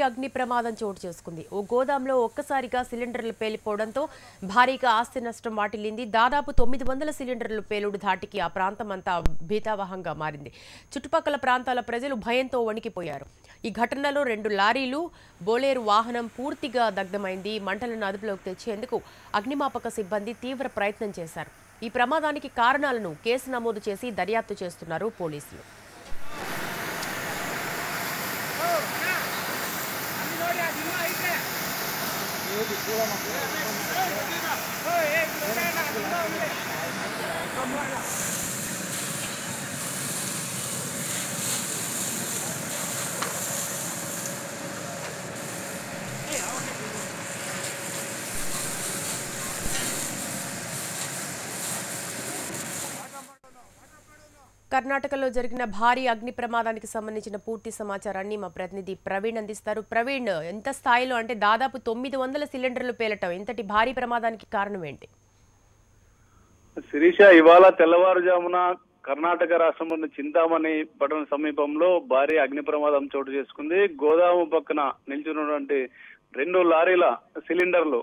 అగ్ని ప్రమాదం చోటు చేసుకుంది. ఓ గోదాంలో ఒక్కసారిగా సిలిండర్లు పేలిపోవడంతో భారీగా ఆస్తి నష్టం వాటిల్లింది. దాదాపు 900 సిలిండర్లు పేలుడు ధాటికి ఆ ప్రాంతమంతా భీతావహంగా మారింది. చుట్టుపక్కల ప్రాంతాల ప్రజలు భయంతో వణికిపోయారు. ఈ ఘటనలో 2 లారీలు, బోలేరు వాహనం పూర్తిగా దగ్ధమైంది. మంటలను అదుపులోకి తెచ్చేందుకు అగ్నిమాపక సిబ్బంది తీవ్ర ప్రయత్నం చేశారు. ఈ ప్రమాదానికి కారణాలను కేసు నమోదు చేసి దర్యాప్తు చేస్తున్నారు పోలీసులు. కర్ణాటకలో జరిగిన భారీ అగ్ని ప్రమాదానికి సంబంధించిన పూర్తి సమాచారాన్ని మా ప్రతినిధి ప్రవీణ్ అందిస్తారు. ప్రవీణ్, ఎంత స్థాయిలో అంటే దాదాపు 900 సిలిండర్లు పేలటం ఇంతటి భారీ ప్రమాదానికి కారణం ఏంటి? శిరీష, ఇవాళ తెల్లవారుజామున కర్ణాటక రాష్ట్రంలోని చింతామణి పట్టణ సమీపంలో భారీ అగ్ని ప్రమాదం చోటు చేసుకుంది. గోదాము పక్కన నిల్చున్నటువంటి 2 లారీల సిలిండర్లు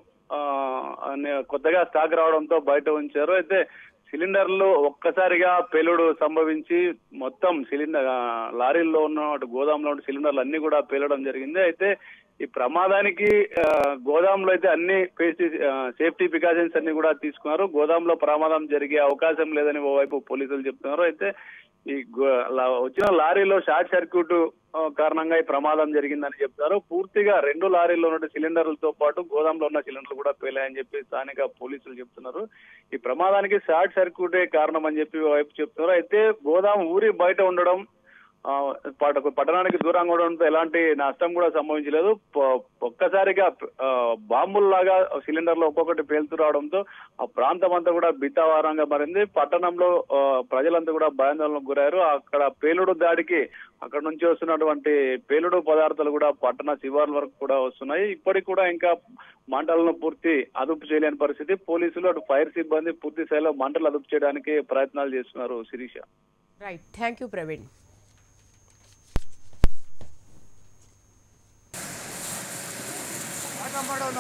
కొత్తగా స్టాక్ రావడంతో బయట ఉంచారు. అయితే సిలిండర్లు ఒక్కసారిగా పేలుడు సంభవించి మొత్తం లారీల్లో ఉన్న గోదాంలో ఉన్న సిలిండర్లు అన్ని కూడా పేలడం జరిగింది. అయితే ఈ ప్రమాదానికి గోదాంలో అయితే అన్ని సేఫ్టీ ప్రికాషన్స్ అన్ని కూడా తీసుకున్నారు. గోదాంలో ప్రమాదం జరిగే అవకాశం లేదని ఓవైపు పోలీసులు చెప్తున్నారు. అయితే ఈ వచ్చిన లారీలో షార్ట్ సర్క్యూట్ కారణంగా ఈ ప్రమాదం జరిగిందని చెప్తారు. పూర్తిగా 2 లారీల్లో ఉన్న సిలిండర్లతో పాటు గోదాంలో ఉన్న సిలిండర్లు కూడా పేలాయని చెప్పి స్థానిక పోలీసులు చెప్తున్నారు. ఈ ప్రమాదానికి షార్ట్ సర్క్యూటే కారణం అని చెప్పి వైపు చెప్తున్నారు. అయితే గోదాం ఊరి బయట ఉండడం, పట్టణానికి దూరంగా ఉండడంతో ఎలాంటి నష్టం కూడా సంభవించలేదు. ఒక్కసారిగా బాంబుల్లాగా సిలిండర్లు ఒక్కొక్కటి పేలుతూ రావడంతో ఆ ప్రాంతం అంతా కూడా భీతావహంగా మారింది. పట్టణంలో ప్రజలంతా కూడా భయాందోళనకు గురయ్యారు. అక్కడ పేలుడు దాడికి అక్కడ నుంచి వస్తున్నటువంటి పేలుడు పదార్థాలు కూడా పట్టణ శివార్ల వరకు కూడా వస్తున్నాయి. ఇప్పటికి కూడా ఇంకా మంటలను పూర్తి అదుపు చేయలేని పరిస్థితి. పోలీసులు అటు ఫైర్ సిబ్బంది పూర్తి స్థాయిలో మంటలు అదుపు చేయడానికి ప్రయత్నాలు చేస్తున్నారు. Sirisha. Right, thank you Praveen. Water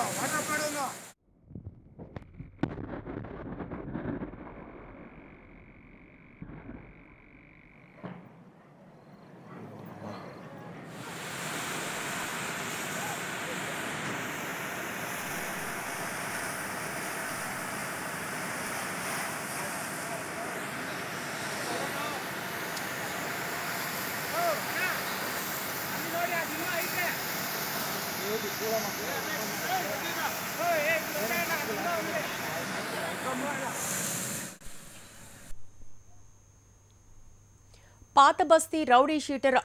పాత బస్తీ రౌడీ షీటర్